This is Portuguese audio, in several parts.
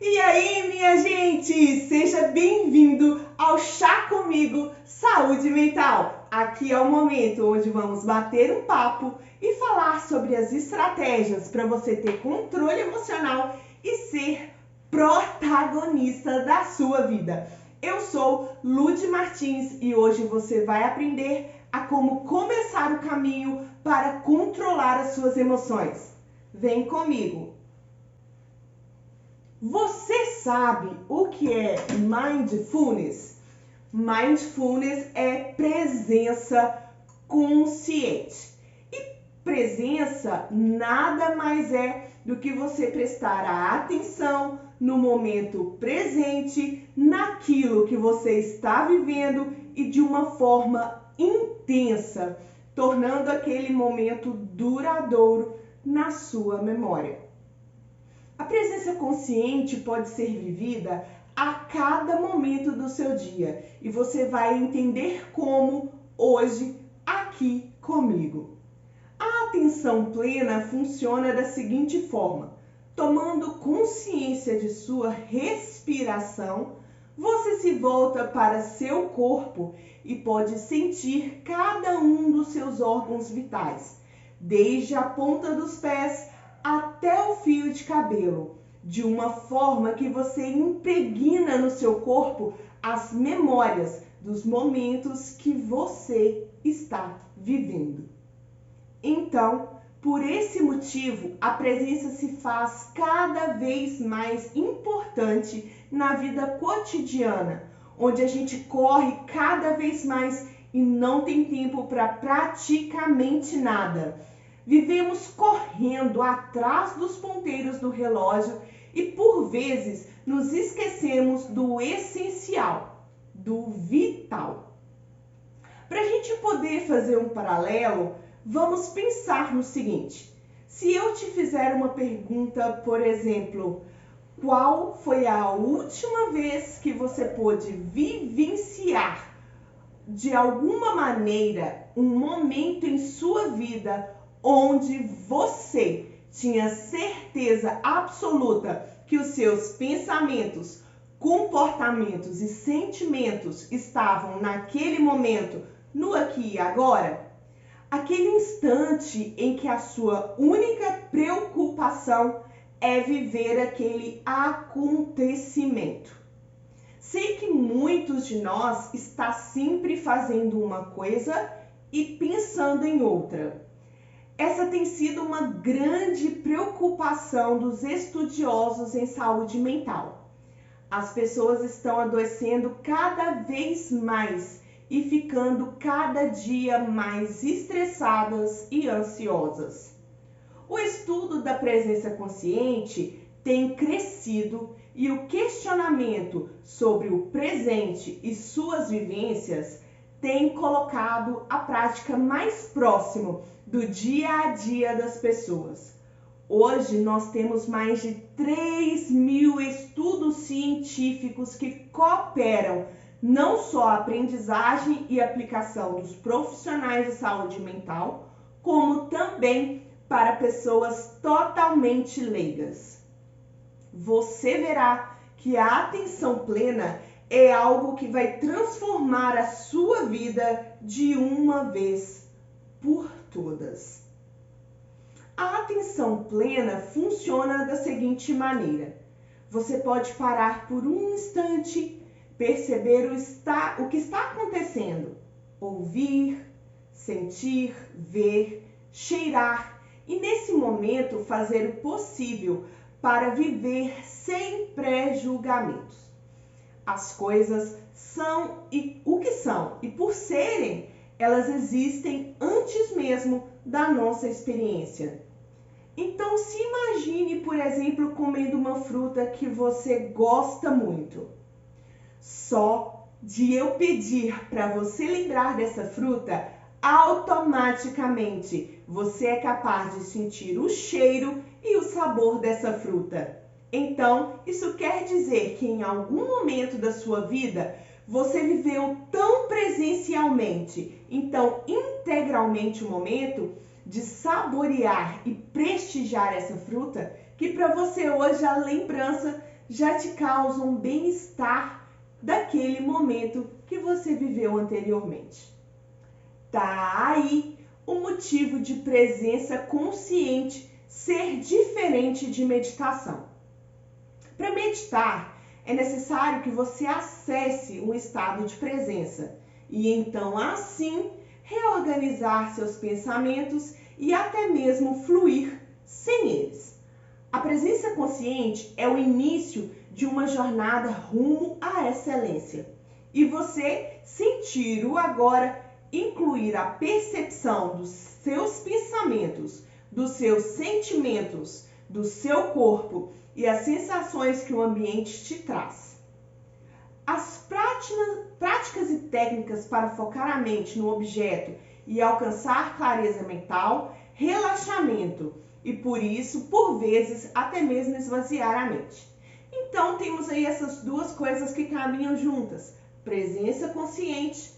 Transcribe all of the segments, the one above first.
E aí, minha gente, seja bem-vindo ao Chá Comigo Saúde Mental. Aqui é o momento onde vamos bater um papo e falar sobre as estratégias para você ter controle emocional e ser protagonista da sua vida. Eu sou Lude Martins e hoje você vai aprender a como começar o caminho para controlar as suas emoções. Vem comigo! Você sabe o que é Mindfulness? Mindfulness é presença consciente. E presença nada mais é do que você prestar a atenção no momento presente, naquilo que você está vivendo e de uma forma intensa, tornando aquele momento duradouro na sua memória. A presença consciente pode ser vivida a cada momento do seu dia e você vai entender como hoje aqui comigo. A atenção plena funciona da seguinte forma: tomando consciência de sua respiração, você se volta para seu corpo e pode sentir cada um dos seus órgãos vitais, desde a ponta dos pés até o fio de cabelo, de uma forma que você impregna no seu corpo as memórias dos momentos que você está vivendo. Então, por esse motivo, a presença se faz cada vez mais importante na vida cotidiana, onde a gente corre cada vez mais e não tem tempo para praticamente nada. Vivemos correndo atrás dos ponteiros do relógio e, por vezes, nos esquecemos do essencial, do vital. Para a gente poder fazer um paralelo, vamos pensar no seguinte: se eu te fizer uma pergunta, por exemplo, qual foi a última vez que você pôde vivenciar de alguma maneira um momento em sua vida onde você tinha certeza absoluta que os seus pensamentos, comportamentos e sentimentos estavam naquele momento, no aqui e agora? Aquele instante em que a sua única preocupação é viver aquele acontecimento. Sei que muitos de nós está sempre fazendo uma coisa e pensando em outra. Essa tem sido uma grande preocupação dos estudiosos em saúde mental. As pessoas estão adoecendo cada vez mais e ficando cada dia mais estressadas e ansiosas. O estudo da presença consciente tem crescido e o questionamento sobre o presente e suas vivências tem colocado a prática mais próximo do dia a dia das pessoas. Hoje nós temos mais de 3.000 estudos científicos que cooperam não só a aprendizagem e aplicação dos profissionais de saúde mental, como também para pessoas totalmente leigas. Você verá que a atenção plena é algo que vai transformar a sua vida de uma vez por todas. A atenção plena funciona da seguinte maneira: você pode parar por um instante, perceber o que está acontecendo, ouvir, sentir, ver, cheirar e nesse momento fazer o possível para viver sem pré-julgamentos. As coisas são o que são e por serem, elas existem antes mesmo da nossa experiência. Então se imagine, por exemplo, comendo uma fruta que você gosta muito. Só de eu pedir para você lembrar dessa fruta, automaticamente você é capaz de sentir o cheiro e o sabor dessa fruta. Então, isso quer dizer que em algum momento da sua vida você viveu tão presencialmente, então integralmente o momento de saborear e prestigiar essa fruta, que para você hoje a lembrança já te causam bem-estar daquele momento que você viveu anteriormente. Tá aí o motivo de presença consciente ser diferente de meditação. Para meditar, é necessário que você acesse um estado de presença e então, assim, reorganizar seus pensamentos e até mesmo fluir sem eles. A presença consciente é o início de uma jornada rumo à excelência. E você sentir o agora incluir a percepção dos seus pensamentos, dos seus sentimentos, do seu corpo e as sensações que o ambiente te traz. As práticas e técnicas para focar a mente no objeto e alcançar clareza mental, relaxamento e, por isso, por vezes, até mesmo esvaziar a mente. Então, temos aí essas duas coisas que caminham juntas, presença consciente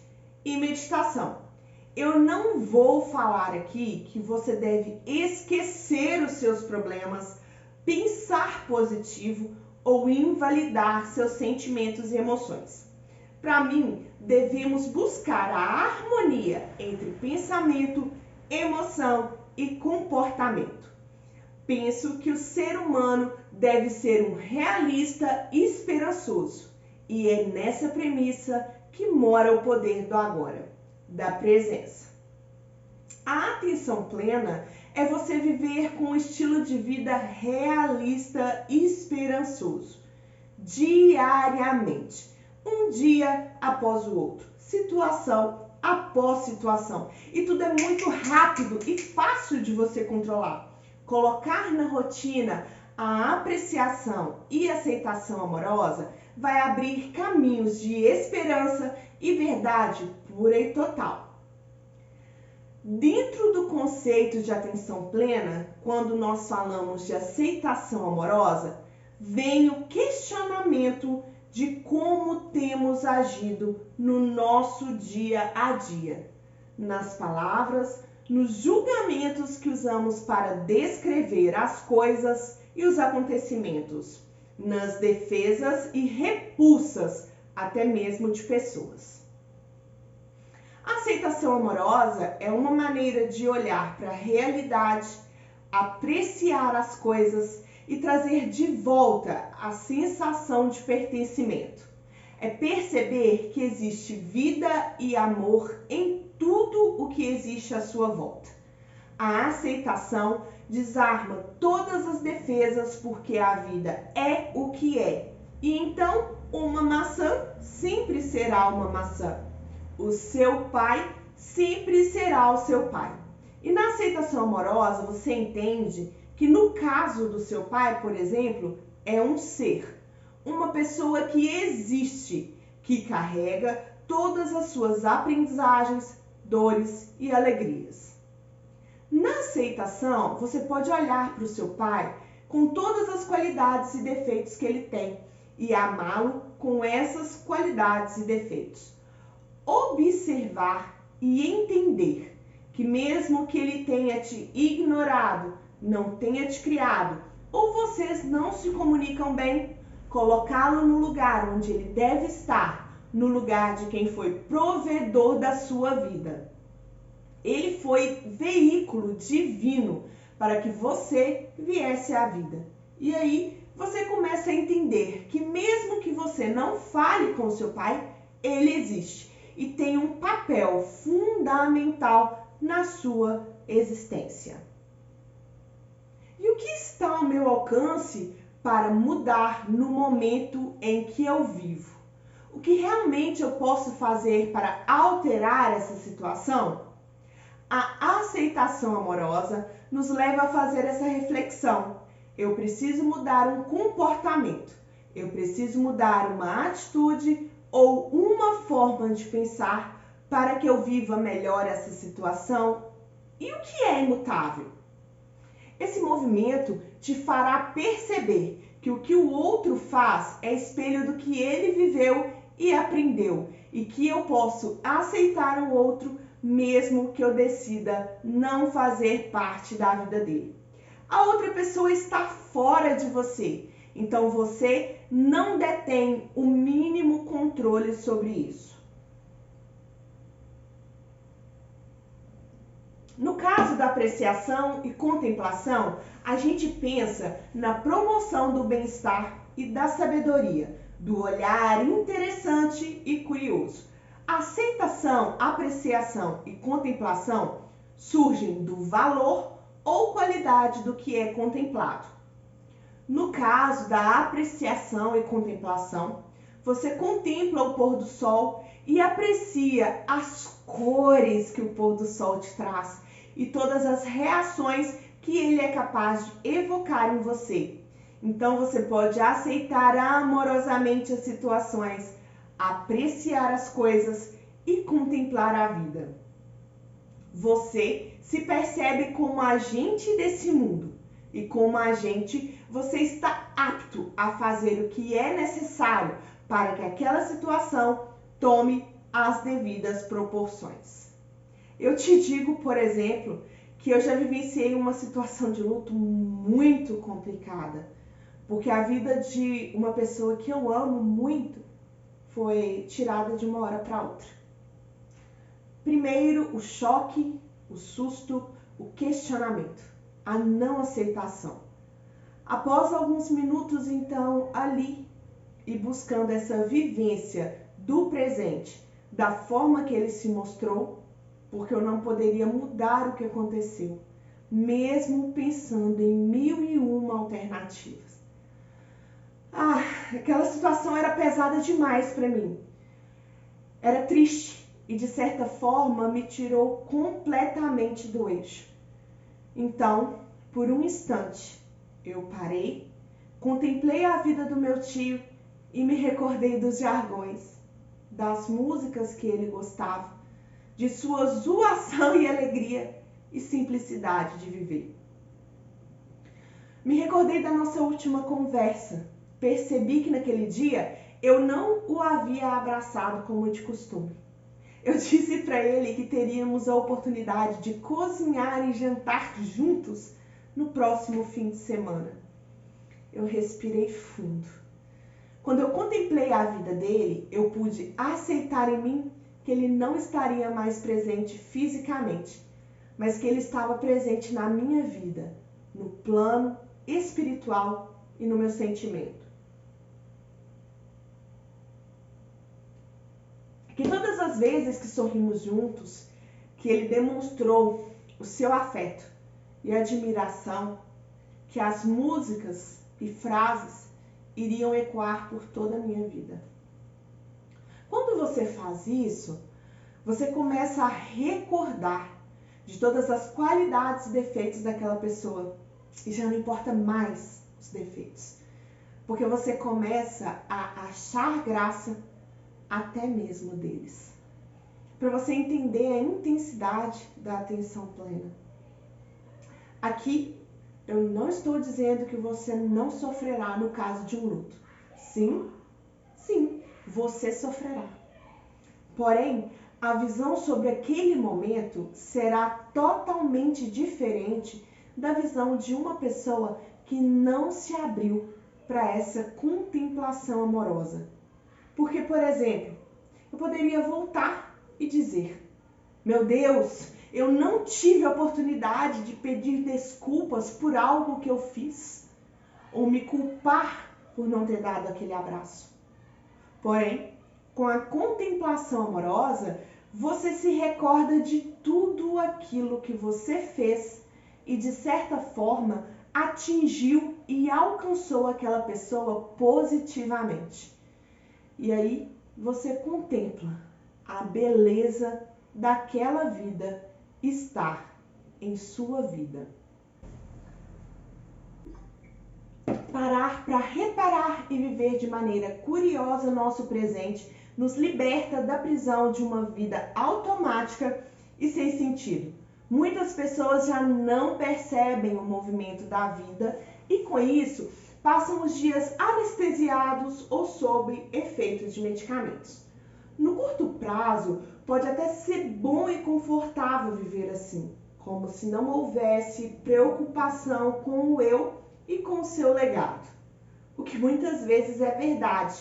e meditação. Eu não vou falar aqui que você deve esquecer os seus problemas, pensar positivo ou invalidar seus sentimentos e emoções. Para mim, devemos buscar a harmonia entre pensamento, emoção e comportamento. Penso que o ser humano deve ser um realista e esperançoso, e é nessa premissa que mora o poder do agora, da presença. A atenção plena é você viver com um estilo de vida realista e esperançoso, diariamente, um dia após o outro, situação após situação. E tudo é muito rápido e fácil de você controlar. Colocar na rotina a apreciação e aceitação amorosa vai abrir caminhos de esperança e verdade pura e total. Dentro do conceito de atenção plena, quando nós falamos de aceitação amorosa, vem o questionamento de como temos agido no nosso dia a dia, nas palavras, nos julgamentos que usamos para descrever as coisas e os acontecimentos, nas defesas e repulsas, até mesmo de pessoas. A aceitação amorosa é uma maneira de olhar para a realidade, apreciar as coisas e trazer de volta a sensação de pertencimento. É perceber que existe vida e amor em tudo o que existe à sua volta. A aceitação desarma todas as defesas porque a vida é o que é. E então, uma maçã sempre será uma maçã. O seu pai sempre será o seu pai. E na aceitação amorosa, você entende que no caso do seu pai, por exemplo, é um ser, uma pessoa que existe, que carrega todas as suas aprendizagens, dores e alegrias. Na aceitação, você pode olhar para o seu pai com todas as qualidades e defeitos que ele tem e amá-lo com essas qualidades e defeitos. Observar e entender que mesmo que ele tenha te ignorado, não tenha te criado, ou vocês não se comunicam bem, colocá-lo no lugar onde ele deve estar, no lugar de quem foi provedor da sua vida. Ele foi veículo divino para que você viesse à vida. E aí você começa a entender que mesmo que você não fale com seu pai, ele existe e tem um papel fundamental na sua existência. E o que está ao meu alcance para mudar no momento em que eu vivo? O que realmente eu posso fazer para alterar essa situação? A aceitação amorosa nos leva a fazer essa reflexão. Eu preciso mudar um comportamento, eu preciso mudar uma atitude ou uma forma de pensar para que eu viva melhor essa situação. E o que é imutável? Esse movimento te fará perceber que o que o outro faz é espelho do que ele viveu e aprendeu, e que eu posso aceitar o outro mesmo que eu decida não fazer parte da vida dele. A outra pessoa está fora de você Então você não detém o mínimo controle sobre isso. No caso da apreciação e contemplação, a gente pensa na promoção do bem-estar e da sabedoria, do olhar interessante e curioso. A aceitação, apreciação e contemplação surgem do valor ou qualidade do que é contemplado. No caso da apreciação e contemplação, você contempla o pôr do sol e aprecia as cores que o pôr do sol te traz e todas as reações que ele é capaz de evocar em você. Então você pode aceitar amorosamente as situações, apreciar as coisas e contemplar a vida. Você se percebe como agente desse mundo e como agente você está apto a fazer o que é necessário para que aquela situação tome as devidas proporções. Eu te digo, por exemplo, que eu já vivenciei uma situação de luto muito complicada, porque a vida de uma pessoa que eu amo muito foi tirada de uma hora para outra. Primeiro, o choque, o susto, o questionamento, a não aceitação. Após alguns minutos, então, ali e buscando essa vivência do presente, da forma que ele se mostrou, porque eu não poderia mudar o que aconteceu, mesmo pensando em 1001 alternativas. Aquela situação era pesada demais para mim. Era triste e, de certa forma, me tirou completamente do eixo. Então, por um instante, eu parei, contemplei a vida do meu tio e me recordei dos jargões, das músicas que ele gostava, de sua zoação e alegria e simplicidade de viver. Me recordei da nossa última conversa. Percebi que naquele dia eu não o havia abraçado como de costume. Eu disse para ele que teríamos a oportunidade de cozinhar e jantar juntos no próximo fim de semana. Eu respirei fundo. Quando eu contemplei a vida dele, eu pude aceitar em mim que ele não estaria mais presente fisicamente, mas que ele estava presente na minha vida, no plano espiritual e no meu sentimento. Que todas as vezes que sorrimos juntos, que ele demonstrou o seu afeto e admiração, que as músicas e frases iriam ecoar por toda a minha vida. Quando você faz isso, você começa a recordar de todas as qualidades e defeitos daquela pessoa. E já não importa mais os defeitos. Porque você começa a achar graça até mesmo deles. Para você entender a intensidade da atenção plena. Aqui, eu não estou dizendo que você não sofrerá no caso de um luto. Sim, você sofrerá. Porém, a visão sobre aquele momento será totalmente diferente da visão de uma pessoa que não se abriu para essa contemplação amorosa. Porque, por exemplo, eu poderia voltar e dizer: meu Deus, eu não tive a oportunidade de pedir desculpas por algo que eu fiz, ou me culpar por não ter dado aquele abraço. Porém, com a contemplação amorosa, você se recorda de tudo aquilo que você fez e, de certa forma, atingiu e alcançou aquela pessoa positivamente. E aí você contempla a beleza daquela vida estar em sua vida. Parar para reparar e viver de maneira curiosa nosso presente nos liberta da prisão de uma vida automática e sem sentido. Muitas pessoas já não percebem o movimento da vida e, com isso, passam os dias anestesiados ou sob efeitos de medicamentos. No curto prazo, pode até ser bom e confortável viver assim, como se não houvesse preocupação com o eu e com o seu legado. o que muitas vezes é verdade,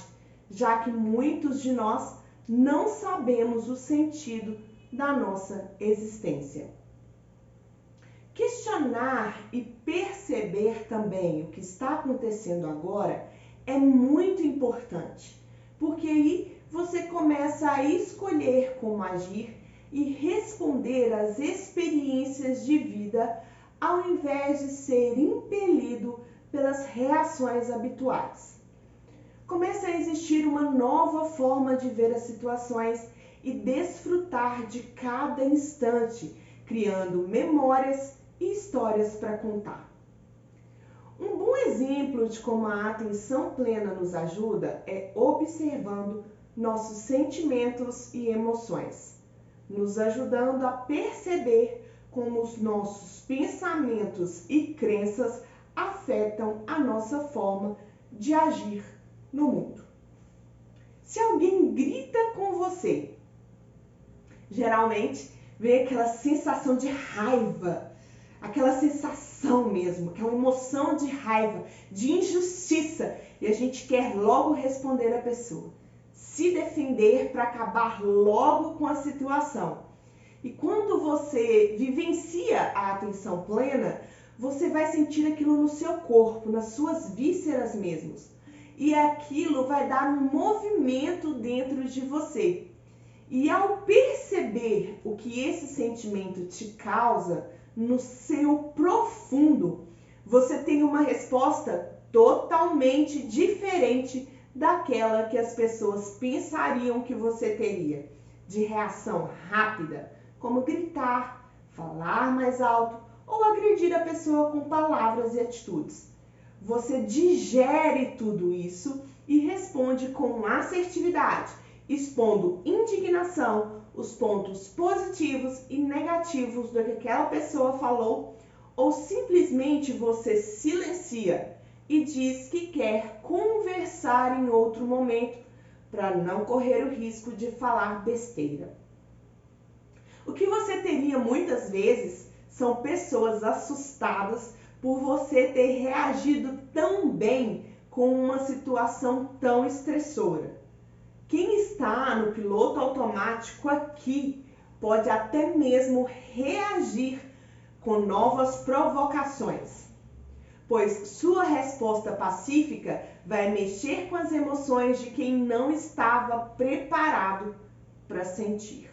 já que muitos de nós não sabemos o sentido da nossa existência. Questionar e perceber também o que está acontecendo agora é muito importante, porque aí você começa a escolher como agir e responder às experiências de vida ao invés de ser impelido pelas reações habituais. Começa a existir uma nova forma de ver as situações e desfrutar de cada instante, criando memórias e histórias para contar. Um bom exemplo de como a atenção plena nos ajuda é observando nossos sentimentos e emoções, nos ajudando a perceber como os nossos pensamentos e crenças afetam a nossa forma de agir no mundo. Se alguém grita com você, geralmente vem aquela sensação de raiva, aquela sensação mesmo, aquela emoção de raiva, de injustiça, e a gente quer logo responder a pessoa, se defender para acabar logo com a situação. E quando você vivencia a atenção plena, você vai sentir aquilo no seu corpo, nas suas vísceras mesmos. E aquilo vai dar um movimento dentro de você. E ao perceber o que esse sentimento te causa no seu profundo, você tem uma resposta totalmente diferente daquela que as pessoas pensariam que você teria, de reação rápida, como gritar, falar mais alto ou agredir a pessoa com palavras e atitudes. Você digere tudo isso e responde com assertividade, expondo indignação, os pontos positivos e negativos do que aquela pessoa falou, ou simplesmente você silencia e diz que quer conversar em outro momento para não correr o risco de falar besteira. O que você teria muitas vezes são pessoas assustadas por você ter reagido tão bem com uma situação tão estressora. Quem está no piloto automático aqui pode até mesmo reagir com novas provocações, pois sua resposta pacífica vai mexer com as emoções de quem não estava preparado para sentir.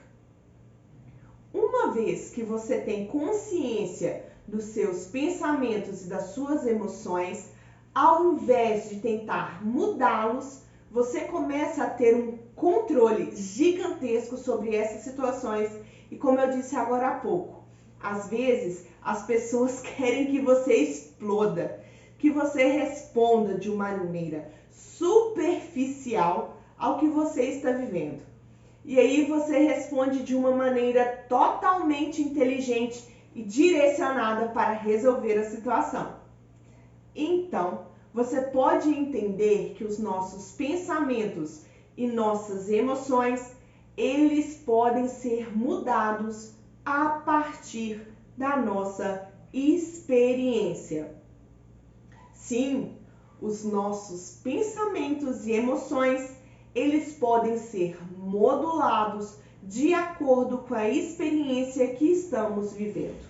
Uma vez que você tem consciência dos seus pensamentos e das suas emoções, ao invés de tentar mudá-los, você começa a ter um controle gigantesco sobre essas situações e, como eu disse agora há pouco, às vezes as pessoas querem que você exploda, que você responda de uma maneira superficial ao que você está vivendo. E aí você responde de uma maneira totalmente inteligente e direcionada para resolver a situação. Então, você pode entender que os nossos pensamentos e nossas emoções, eles podem ser mudados a partir da nossa experiência. Sim, os nossos pensamentos e emoções, eles podem ser modulados de acordo com a experiência que estamos vivendo.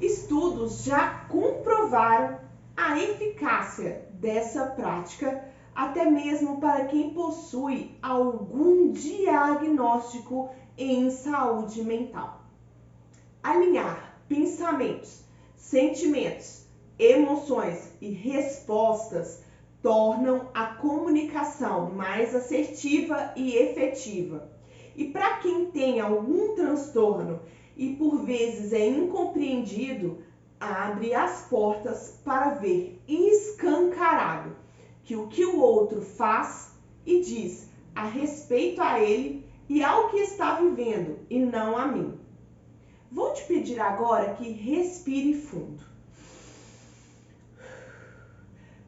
Estudos já comprovaram a eficácia dessa prática, até mesmo para quem possui algum diagnóstico em saúde mental. Alinhar pensamentos, sentimentos, emoções e respostas tornam a comunicação mais assertiva e efetiva. E para quem tem algum transtorno e por vezes é incompreendido, abre as portas para ver escancarado que o outro faz e diz a respeito a ele e ao que está vivendo e não a mim. Vou te pedir agora que respire fundo.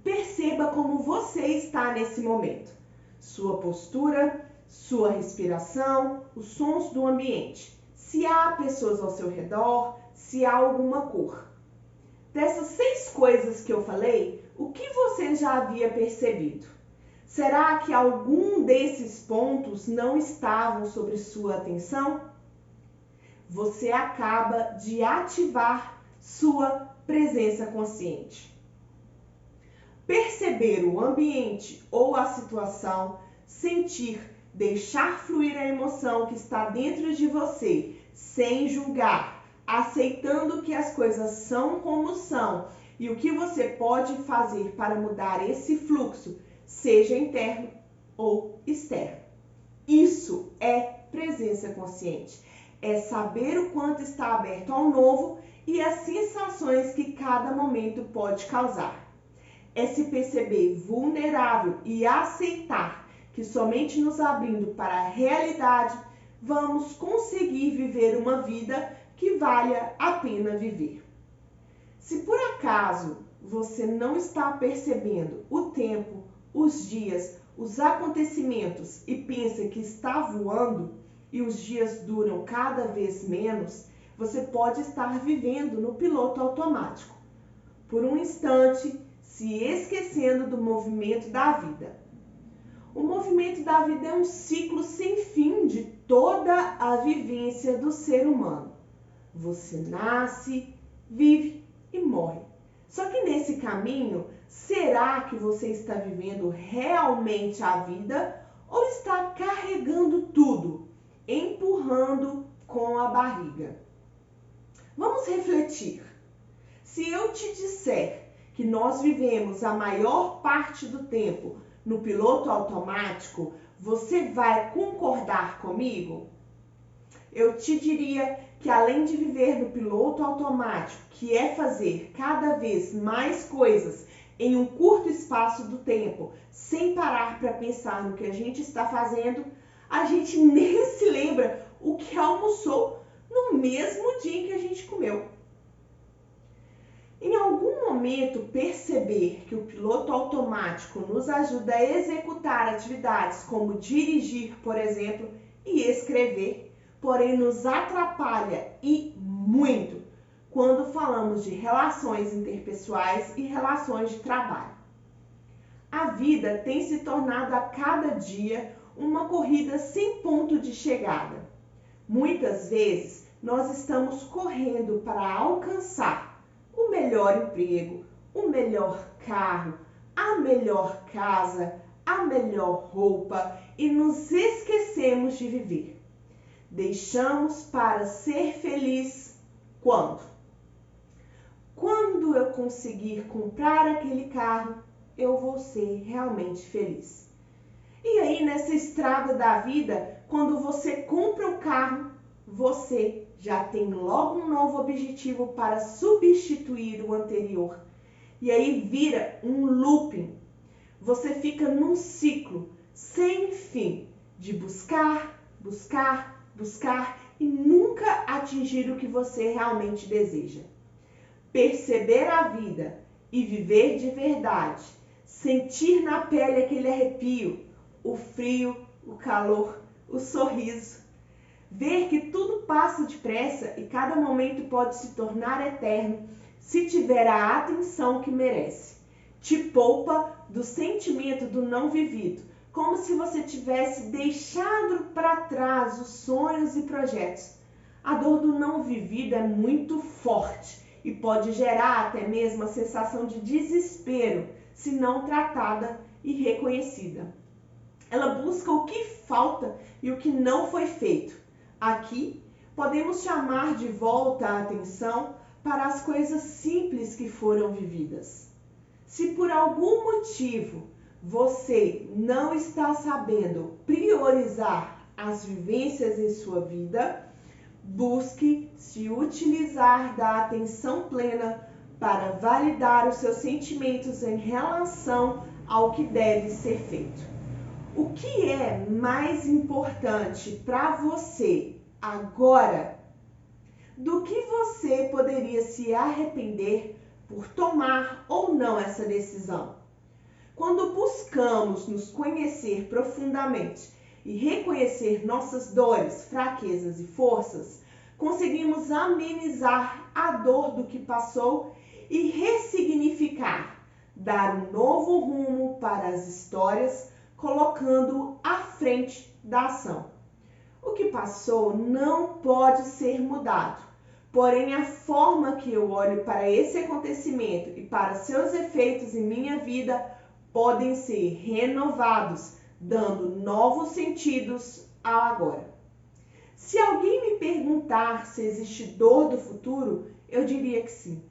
Perceba como você está nesse momento. Sua postura, sua respiração, os sons do ambiente. Se há pessoas ao seu redor, se há alguma cor. Dessas 6 coisas que eu falei, o que você já havia percebido? Será que algum desses pontos não estavam sob sua atenção? Você acaba de ativar sua presença consciente. Perceber o ambiente ou a situação, sentir, deixar fluir a emoção que está dentro de você, sem julgar, aceitando que as coisas são como são e o que você pode fazer para mudar esse fluxo, seja interno ou externo. Isso é presença consciente. É saber o quanto está aberto ao novo e as sensações que cada momento pode causar. É se perceber vulnerável e aceitar que somente nos abrindo para a realidade vamos conseguir viver uma vida que valha a pena viver. Se por acaso você não está percebendo o tempo, os dias, os acontecimentos e pensa que está voando e os dias duram cada vez menos, você pode estar vivendo no piloto automático. Por um instante, se esquecendo do movimento da vida. O movimento da vida é um ciclo sem fim de toda a vivência do ser humano. Você nasce, vive e morre. Só que nesse caminho, será que você está vivendo realmente a vida ou está carregando tudo, empurrando com a barriga? Vamos refletir. Se eu te disser que nós vivemos a maior parte do tempo no piloto automático, você vai concordar comigo? Eu te diria que além de viver no piloto automático, que é fazer cada vez mais coisas em um curto espaço do tempo, sem parar para pensar no que a gente está fazendo, a gente nem se lembra o que almoçou no mesmo dia em que a gente comeu. Em algum momento, perceber que o piloto automático nos ajuda a executar atividades como dirigir, por exemplo, e escrever, porém nos atrapalha e muito quando falamos de relações interpessoais e relações de trabalho. A vida tem se tornado a cada dia uma corrida sem ponto de chegada. Muitas vezes, nós estamos correndo para alcançar o melhor emprego, o melhor carro, a melhor casa, a melhor roupa e nos esquecemos de viver. Deixamos para ser feliz quando? Quando eu conseguir comprar aquele carro, eu vou ser realmente feliz. E aí, nessa estrada da vida, quando você compra o carro, você já tem logo um novo objetivo para substituir o anterior. E aí vira um looping. Você fica num ciclo sem fim de buscar, buscar, buscar e nunca atingir o que você realmente deseja. Perceber a vida e viver de verdade, sentir na pele aquele arrepio, o frio, o calor, o sorriso. Ver que tudo passa depressa e cada momento pode se tornar eterno se tiver a atenção que merece. Te poupa do sentimento do não vivido, como se você tivesse deixado para trás os sonhos e projetos. A dor do não vivido é muito forte e pode gerar até mesmo a sensação de desespero, se não tratada e reconhecida. Ela busca o que falta e o que não foi feito. Aqui, podemos chamar de volta a atenção para as coisas simples que foram vividas. Se por algum motivo você não está sabendo priorizar as vivências em sua vida, busque se utilizar da atenção plena para validar os seus sentimentos em relação ao que deve ser feito. O que é mais importante para você agora do que você poderia se arrepender por tomar ou não essa decisão? Quando buscamos nos conhecer profundamente e reconhecer nossas dores, fraquezas e forças, conseguimos amenizar a dor do que passou e ressignificar, dar um novo rumo para as histórias, colocando à frente da ação. O que passou não pode ser mudado, porém a forma que eu olho para esse acontecimento e para seus efeitos em minha vida podem ser renovados, dando novos sentidos ao agora. Se alguém me perguntar se existe dor do futuro, eu diria que sim.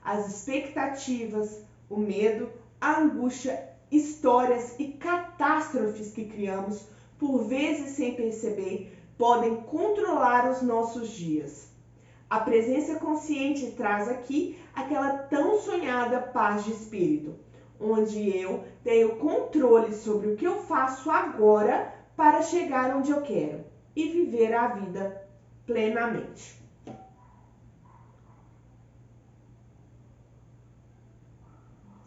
As expectativas, o medo, a angústia, histórias e catástrofes que criamos, por vezes sem perceber, podem controlar os nossos dias. A presença consciente traz aqui aquela tão sonhada paz de espírito, onde eu tenho controle sobre o que eu faço agora para chegar onde eu quero e viver a vida plenamente.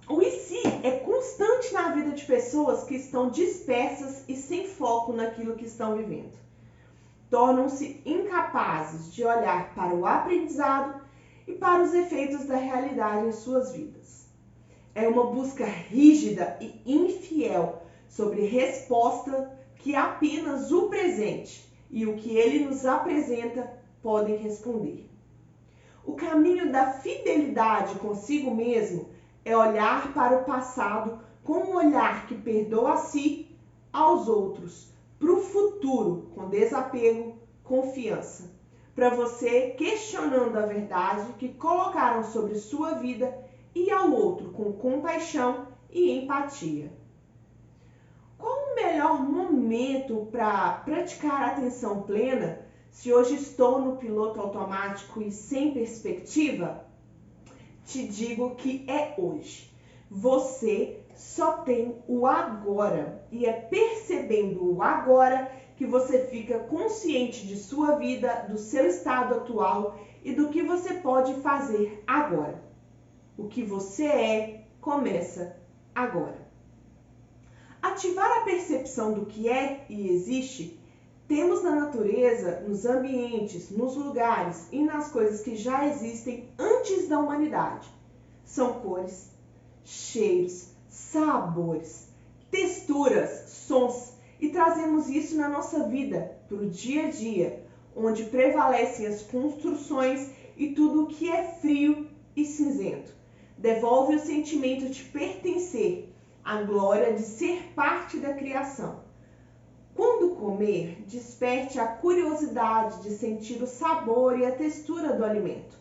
O e se é constante na vida de pessoas que estão dispersas e sem foco naquilo que estão vivendo. Tornam-se incapazes de olhar para o aprendizado e para os efeitos da realidade em suas vidas. É uma busca rígida e infiel sobre resposta que apenas o presente e o que ele nos apresenta podem responder. O caminho da fidelidade consigo mesmo é olhar para o passado com um olhar que perdoa a si, aos outros, para o futuro com desapego, confiança. Para você questionando a verdade que colocaram sobre sua vida e ao outro com compaixão e empatia. Qual o melhor momento para praticar a atenção plena se hoje estou no piloto automático e sem perspectiva? Te digo que é hoje. Você só tem o agora e é percebendo o agora que você fica consciente de sua vida, do seu estado atual e do que você pode fazer agora. O que você é começa agora. Ativar a percepção do que é e existe, temos na natureza, nos ambientes, nos lugares e nas coisas que já existem antes da humanidade. São cores, cheiros, sabores, texturas, sons e trazemos isso na nossa vida, para o dia a dia, onde prevalecem as construções e tudo o que é frio e cinzento. Devolve o sentimento de pertencer, a glória de ser parte da criação. Quando comer, desperte a curiosidade de sentir o sabor e a textura do alimento.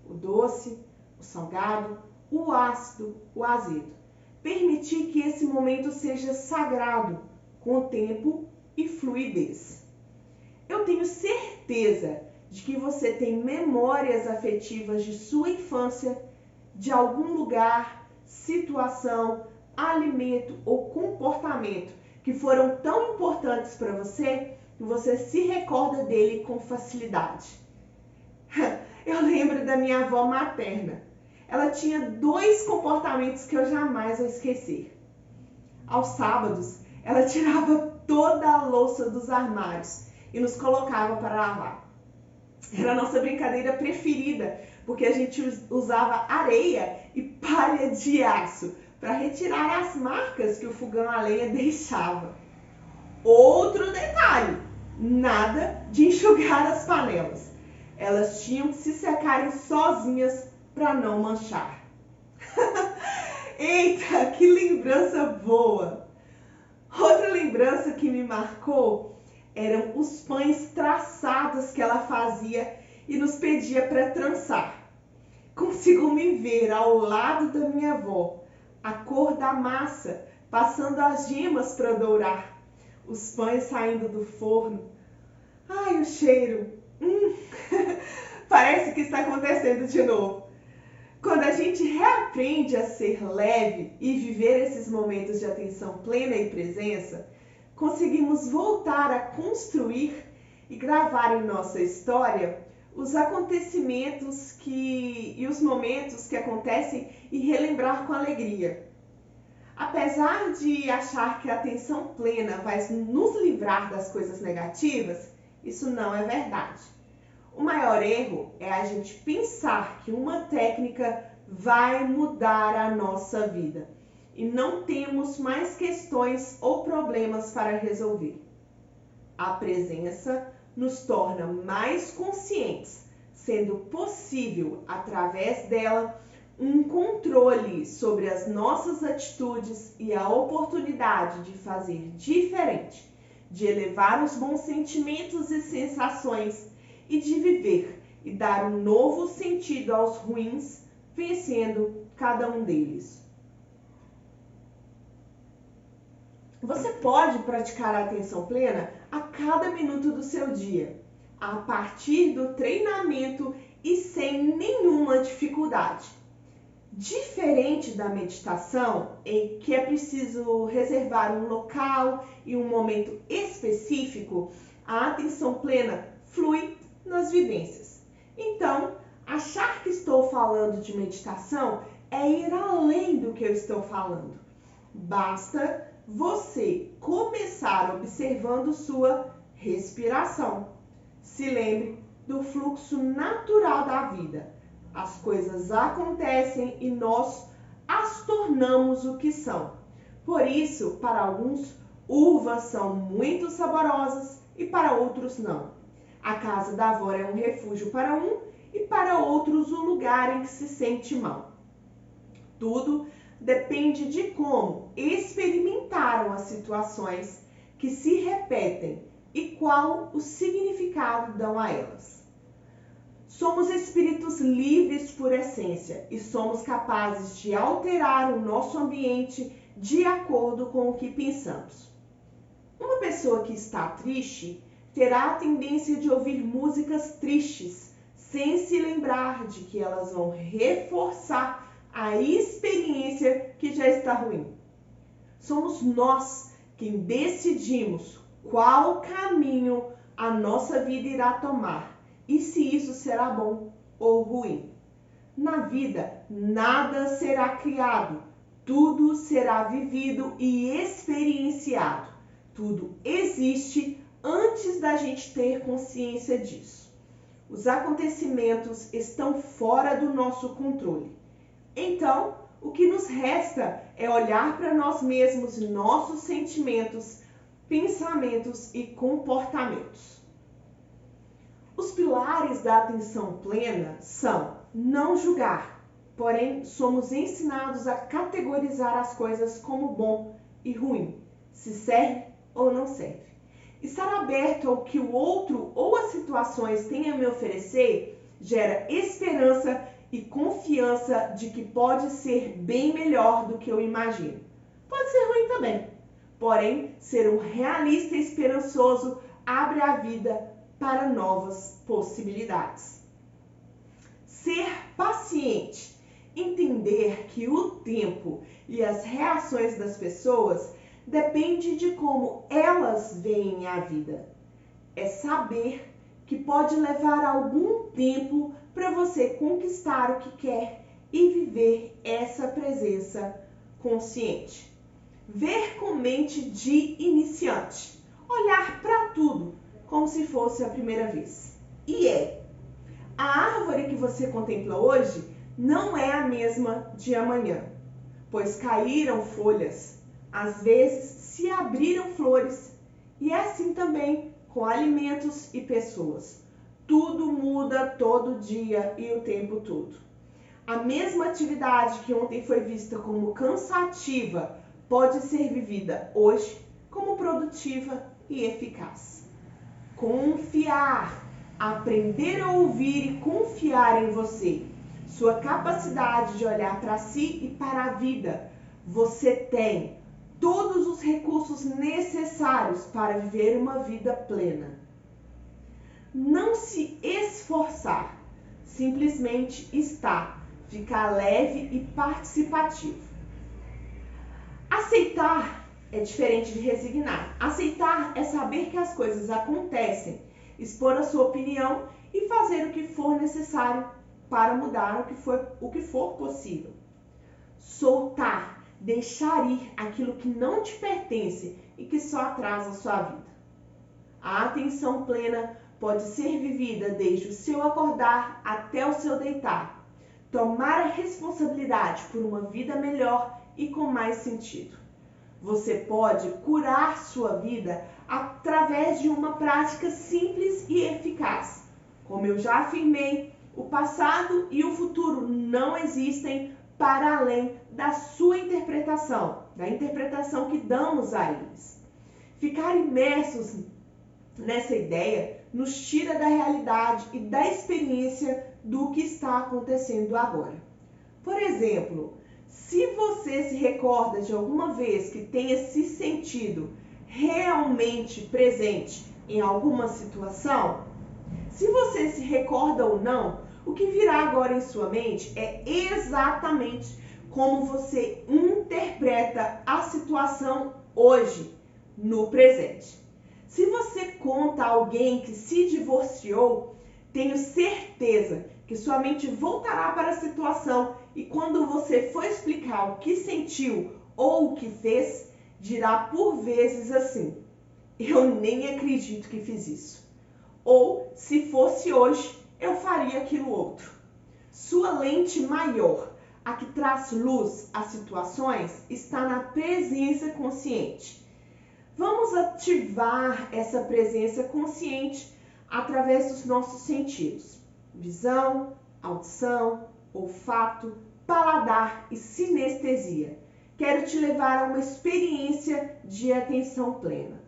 O doce, o salgado, o ácido, o azedo. Permitir que esse momento seja sagrado, com tempo e fluidez. Eu tenho certeza de que você tem memórias afetivas de sua infância, de algum lugar, situação, alimento ou comportamento que foram tão importantes para você que você se recorda dele com facilidade. Eu lembro da minha avó materna. Ela tinha 2 comportamentos que eu jamais vou esquecer. Aos sábados, ela tirava toda a louça dos armários e nos colocava para lavar. Era a nossa brincadeira preferida, porque a gente usava areia e palha de aço para retirar as marcas que o fogão a lenha deixava. Outro detalhe, nada de enxugar as panelas. Elas tinham que se secarem sozinhas para não manchar. Eita, que lembrança boa! Outra lembrança que me marcou eram os pães traçados que ela fazia e nos pedia para trançar. Consigo me ver ao lado da minha avó, a cor da massa, passando as gemas para dourar, os pães saindo do forno. Ai, o cheiro! Parece que está acontecendo de novo. Quando a gente reaprende a ser leve e viver esses momentos de atenção plena e presença, conseguimos voltar a construir e gravar em nossa história os acontecimentos e os momentos que acontecem e relembrar com alegria. Apesar de achar que a atenção plena vai nos livrar das coisas negativas, isso não é verdade. O maior erro é a gente pensar que uma técnica vai mudar a nossa vida e não temos mais questões ou problemas para resolver. A presença nos torna mais conscientes, sendo possível, através dela, um controle sobre as nossas atitudes e a oportunidade de fazer diferente, de elevar os bons sentimentos e sensações e de viver e dar um novo sentido aos ruins, vencendo cada um deles. Você pode praticar a atenção plena a cada minuto do seu dia, a partir do treinamento e sem nenhuma dificuldade. Diferente da meditação, em que é preciso reservar um local e um momento específico, a atenção plena flui nas vivências. Então, achar que estou falando de meditação é ir além do que eu estou falando. Basta você começar observando sua respiração. Se lembre do fluxo natural da vida. As coisas acontecem e nós as tornamos o que são. Por isso, para alguns, uvas são muito saborosas e para outros não. A casa da avó é um refúgio para um e para outros o lugar em que se sente mal. Tudo depende de como experimentaram as situações que se repetem e qual o significado dão a elas. Somos espíritos livres por essência e somos capazes de alterar o nosso ambiente de acordo com o que pensamos. Uma pessoa que está triste terá a tendência de ouvir músicas tristes, sem se lembrar de que elas vão reforçar a experiência que já está ruim. Somos nós quem decidimos qual caminho a nossa vida irá tomar e se isso será bom ou ruim. Na vida, nada será criado, tudo será vivido e experienciado. Tudo existe antes da gente ter consciência disso. Os acontecimentos estão fora do nosso controle. Então, o que nos resta é olhar para nós mesmos e nossos sentimentos, pensamentos e comportamentos. Os pilares da atenção plena são não julgar, porém somos ensinados a categorizar as coisas como bom e ruim, se serve ou não serve. Estar aberto ao que o outro ou as situações têm a me oferecer gera esperança e confiança de que pode ser bem melhor do que eu imagino. Pode ser ruim também, porém, ser um realista e esperançoso abre a vida para novas possibilidades. Ser paciente, entender que o tempo e as reações das pessoas depende de como elas veem a vida. É saber que pode levar algum tempo para você conquistar o que quer e viver essa presença consciente. Ver com mente de iniciante. Olhar para tudo como se fosse a primeira vez. E a árvore que você contempla hoje não é a mesma de amanhã, pois caíram folhas, às vezes se abriram flores, e é assim também com alimentos e pessoas. Tudo muda todo dia e o tempo todo. A mesma atividade que ontem foi vista como cansativa pode ser vivida hoje como produtiva e eficaz. Confiar, aprender a ouvir e confiar em você, sua capacidade de olhar para si e para a vida. Você tem todos os recursos necessários para viver uma vida plena. Não se esforçar, simplesmente estar, ficar leve e participativo. Aceitar é diferente de resignar. Aceitar é saber que as coisas acontecem, expor a sua opinião e fazer o que for necessário para mudar o que for possível. Soltar, deixar ir aquilo que não te pertence e que só atrasa a sua vida. A atenção plena pode ser vivida desde o seu acordar até o seu deitar. tomar a responsabilidade por uma vida melhor e com mais sentido. Você pode curar sua vida através de uma prática simples e eficaz. Como eu já afirmei, o passado e o futuro não existem para além da sua interpretação, da interpretação que damos a eles. Ficar imersos nessa ideia nos tira da realidade e da experiência do que está acontecendo agora. Por exemplo, se você se recorda de alguma vez que tenha se sentido realmente presente em alguma situação, se você se recorda ou não, o que virá agora em sua mente é exatamente como você interpreta a situação hoje, no presente. Se você conta a alguém que se divorciou, tenho certeza que sua mente voltará para a situação e quando você for explicar o que sentiu ou o que fez, dirá por vezes assim: eu nem acredito que fiz isso. Ou, se fosse hoje, eu faria aquilo outro. Sua lente maior, a que traz luz às situações, está na presença consciente. Vamos ativar essa presença consciente através dos nossos sentidos: visão, audição, olfato, paladar e sinestesia. Quero te levar a uma experiência de atenção plena.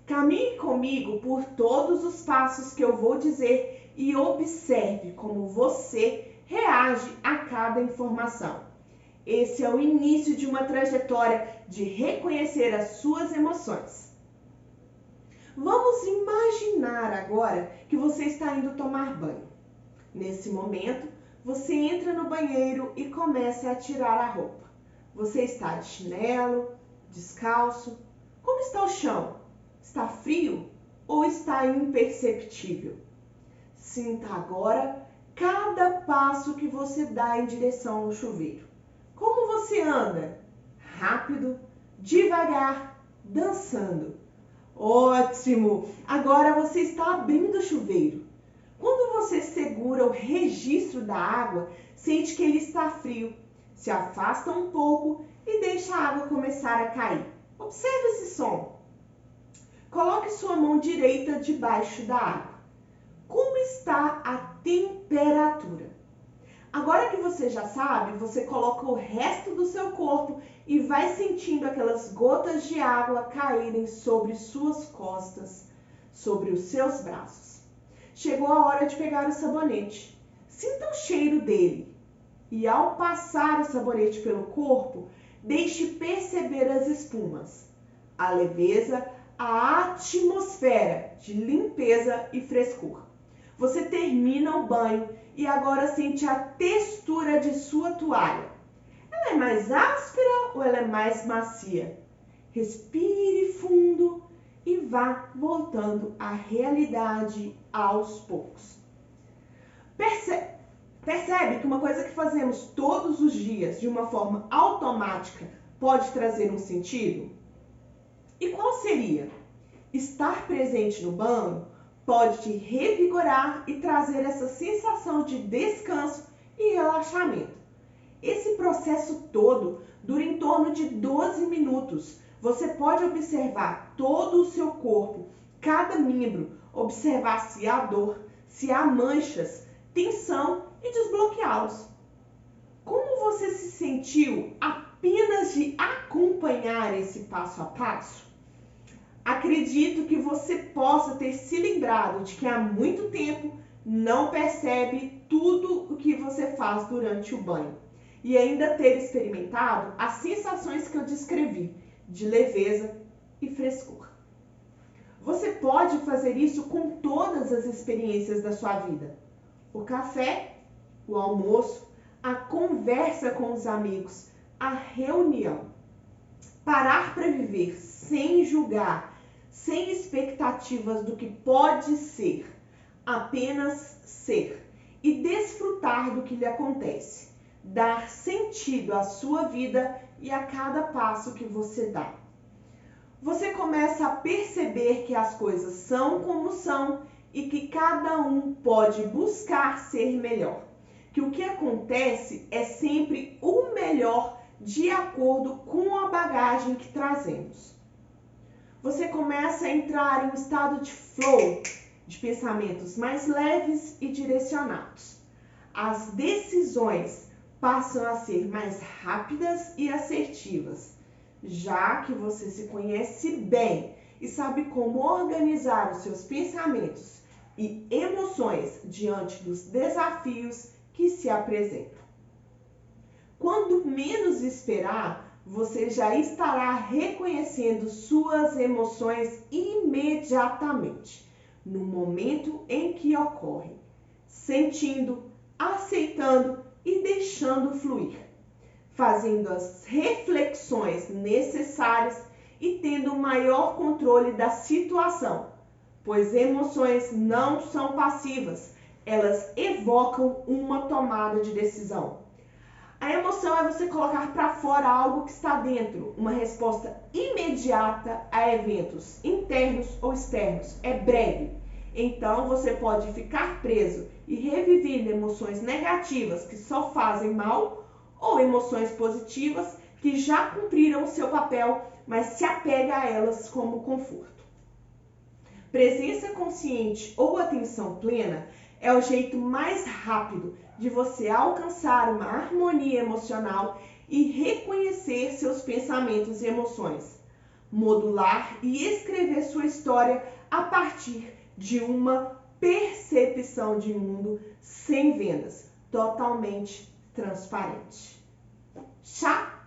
Caminhe comigo por todos os passos que eu vou dizer e observe como você reage a cada informação. Esse é o início de uma trajetória de reconhecer as suas emoções. Vamos imaginar agora que você está indo tomar banho. Nesse momento, você entra no banheiro e começa a tirar a roupa. Você está de chinelo, descalço. Como está o chão? Está frio ou está imperceptível? Sinta agora cada passo que você dá em direção ao chuveiro. Como você anda? Rápido, devagar, dançando. Ótimo! Agora você está abrindo o chuveiro. Quando você segura o registro da água, sente que ele está frio. Se afasta um pouco e deixa a água começar a cair. Observe esse som. Coloque sua mão direita debaixo da água. Como está a temperatura? Agora que você já sabe, você coloca o resto do seu corpo e vai sentindo aquelas gotas de água caírem sobre suas costas, sobre os seus braços. Chegou a hora de pegar o sabonete. Sinta o cheiro dele. E ao passar o sabonete pelo corpo, deixe perceber as espumas, a leveza, a atmosfera de limpeza e frescor. Você termina o banho e agora sente a textura de sua toalha. Ela é mais áspera ou ela é mais macia? Respire fundo e vá voltando à realidade aos poucos. Percebe que uma coisa que fazemos todos os dias de uma forma automática pode trazer um sentido? E qual seria? Estar presente no banho pode te revigorar e trazer essa sensação de descanso e relaxamento. Esse processo todo dura em torno de 12 minutos. Você pode observar todo o seu corpo, cada membro, observar se há dor, se há manchas, tensão e desbloqueá-los. Como você se sentiu apenas de acompanhar esse passo a passo? Acredito que você possa ter se lembrado de que há muito tempo não percebe tudo o que você faz durante o banho e ainda ter experimentado as sensações que eu descrevi de leveza e frescor. Você pode fazer isso com todas as experiências da sua vida: o café, o almoço, a conversa com os amigos, a reunião. Parar para viver sem julgar, sem expectativas do que pode ser, apenas ser e desfrutar do que lhe acontece, dar sentido à sua vida e a cada passo que você dá. Você começa a perceber que as coisas são como são e que cada um pode buscar ser melhor. que o que acontece é sempre o melhor de acordo com a bagagem que trazemos. Você começa a entrar em um estado de flow, de pensamentos mais leves e direcionados. As decisões passam a ser mais rápidas e assertivas, já que você se conhece bem e sabe como organizar os seus pensamentos e emoções diante dos desafios que se apresentam. Quando menos esperar, você já estará reconhecendo suas emoções imediatamente, no momento em que ocorrem, sentindo, aceitando e deixando fluir, fazendo as reflexões necessárias e tendo maior controle da situação, pois emoções não são passivas, elas evocam uma tomada de decisão. A emoção é você colocar para fora algo que está dentro, uma resposta imediata a eventos internos ou externos, é breve. Então você pode ficar preso e revivendo emoções negativas que só fazem mal ou emoções positivas que já cumpriram o seu papel, mas se apega a elas como conforto. Presença consciente ou atenção plena é o jeito mais rápido de você alcançar uma harmonia emocional e reconhecer seus pensamentos e emoções, modular e escrever sua história a partir de uma percepção de mundo sem vendas, totalmente transparente. Chá